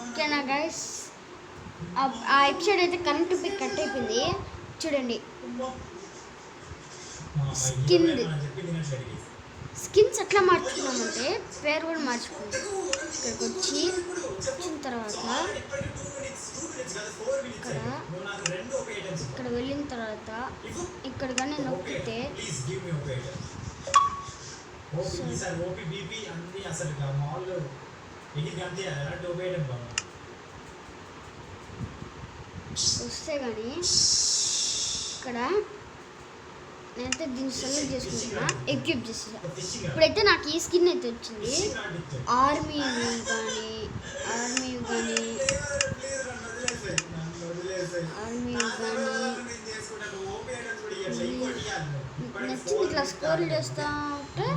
ఓకేనా గైస్, ఆ ఎపిసోడ్ అయితే కరెంట్ బిల్ కట్ అయిపోయింది చూడండి. స్కిన్స్ ఎట్లా మార్చుకున్నామంటే పేరు కూడా మార్చుకున్నాం. ఇక్కడికి వచ్చిన తర్వాత ఇక్కడ వెళ్ళిన తర్వాత ఇక్కడ కానీ నొక్కితే వస్తే కానీ ఇక్కడ నేనైతే దీన్ని సెలెక్ట్ చేసుకుంటున్నా, ఎక్విప్ చేసేసా. ఇప్పుడైతే నాకు ఈ స్కిన్ అయితే వచ్చింది. ఆర్మీ కానీ నచ్చింది. ఇట్లా స్కోర్ చేస్తూ ఉంటే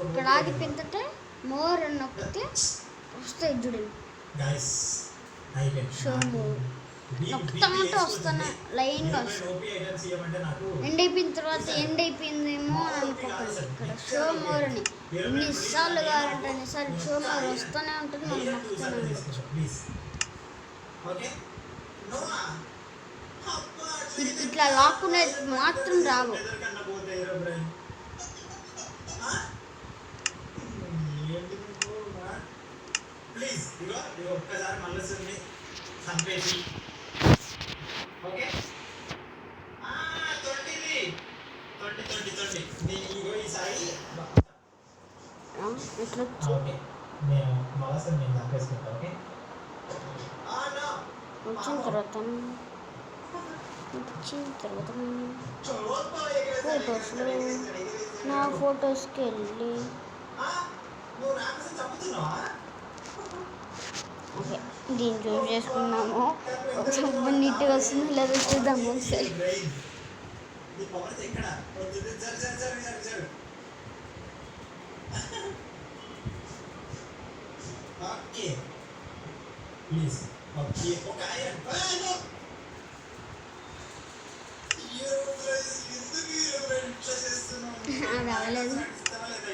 ఇక్కడ ఆగిపోయిందంటే మోర్ అని నొక్కితే వస్తాయి చూడండి. షో మోర్ నొక్కుతా ఉంటే వస్తానే లైన్గా వస్తాయి. ఎండ్ అయిపోయిన తర్వాత ఎండ్ అయిపోయిందేమో అని అనుకోకండి. ఇక్కడ షో మోర్ అని ఎన్నిసార్లు కావాలంటే అన్నిసార్లు షో మోర్ వస్తూనే ఉంటుంది, మనం నొక్కుతూనే ఉంటుంది. ఇట్లా లాక్కునేది మాత్రం రావు. వచ్చిన తర్వాత ఫొటోస్లో నా ఫొటోస్కి వెళ్ళి ఓకే దీన్ని చూస్ చేసుకున్నాము. ఒక నీట్గా వస్తుంది లేదా చూద్దాము ఒకసారి. రాలేదు.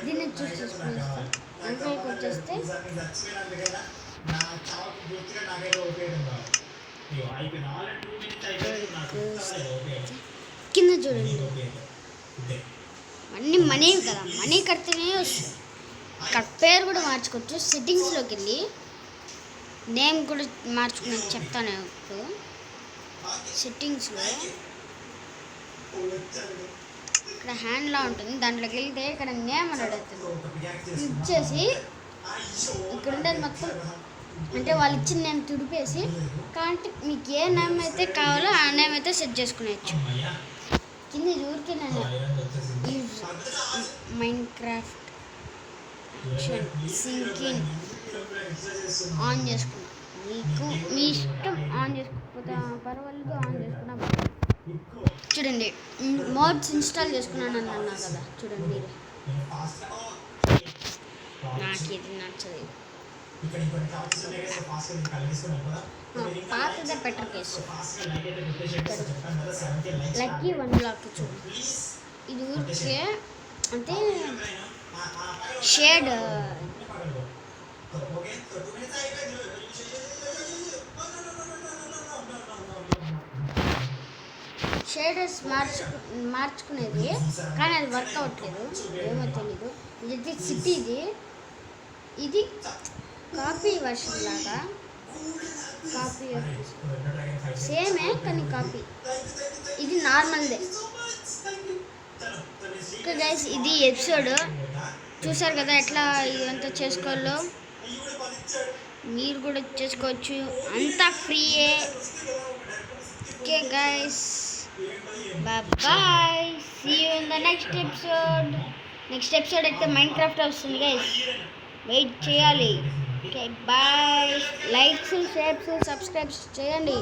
దీన్ని చూస్ చేసుకుని అంతవరకు వచ్చేస్తే కింద చూడండి అన్నీ మనీ కదా, మనీ కడితేనే వస్తుంది. ఇక్కడ పేరు కూడా మార్చుకోవచ్చు. సెట్టింగ్స్లోకి వెళ్ళి నేమ్ కూడా మార్చుకుని చెప్తాను. సెట్టింగ్స్లో ఇక్కడ హ్యాండ్లా ఉంటుంది, దాంట్లోకి వెళ్తే ఇక్కడ నేమ్ అని అడుగుతుంది. క్లిక్ చేసి ఇక్కడ ఉండేది మొత్తం అంటే వాళ్ళు ఇచ్చిన నేమ్ తుడిపేసి కాబట్టి మీకు ఏ నేమ్ అయితే కావాలో ఆ నేమ్ అయితే సెట్ చేసుకునేచ్చు. కింద ఊరికే నేను మైన్క్రాఫ్ట్ సింకింగ్ ఆన్ చేసుకున్నా. మీకు మీ ఇష్టం ఆన్ చేసుకోకపోతే పర్వాలేదు, ఆన్ చేసుకున్నా. చూడండి మోడ్స్ ఇన్స్టాల్ చేసుకున్నాను అని అన్నా కదా, చూడండి మీరే. నాకు ఇది నచ్చదు. పాతదే బెటర్ కేసు. లక్కీ 1 బ్లాక్ చూడండి. ఇది ఊరికే అంటే షేడ్ షేడర్స్ మార్చుకునేది కానీ అది వర్క్ అవ్వట్లేదు, ఏమో తెలీదు. ఇది సిటీది, ఇది కాపీ వర్షన్ లాగా, కాపీ సేమే కానీ కాపీ. ఇది నార్మల్దే. ఓకే గైస్, ఇది ఎపిసోడ్ చూసారు కదా ఎట్లా ఇదంతా చేసుకోవాలో. మీరు కూడా చేసుకోవచ్చు, అంతా ఫ్రీయే. Okay guys, bye, see you in the next episode. Next episode అయితే మైన్క్రాఫ్ట్ వస్తుంది గైస్, వెయిట్ చేయాలి. Okay bye. Likes, shares, subscribe చేయండి.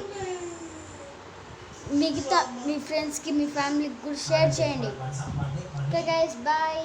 మిగతా మీ ఫ్రెండ్స్కి, మీ ఫ్యామిలీకి కూడా షేర్ చేయండి. Okay guys, bye.